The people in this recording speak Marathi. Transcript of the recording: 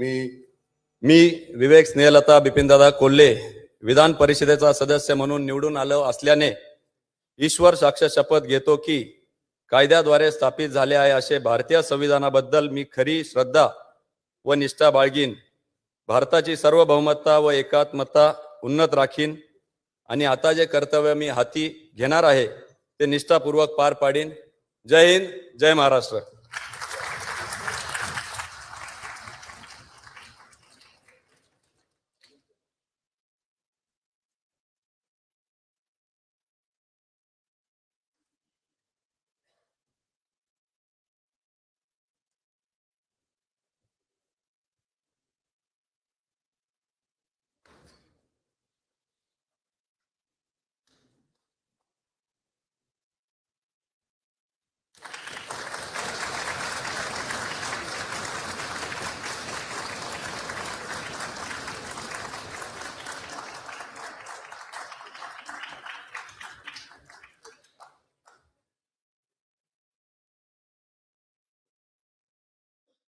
मी विवेक स्नेहलता बिपिनदादा कोल्हे विधान परिषदेचा सदस्य म्हणून निवडून आलो असल्याने ईश्वर साक्ष शपथ घेतो की कायद्याद्वारे स्थापित झाले आहे असे भारतीय संविधानाबद्दल मी खरी श्रद्धा व निष्ठा बाळगीन, भारताची सार्वभौमता व एकात्मता उन्नत राखीन आणि आता जे कर्तव्य मी हाती घेणार आहे ते निष्ठापूर्वक पार पाडीन। जय हिंद, जय महाराष्ट्र।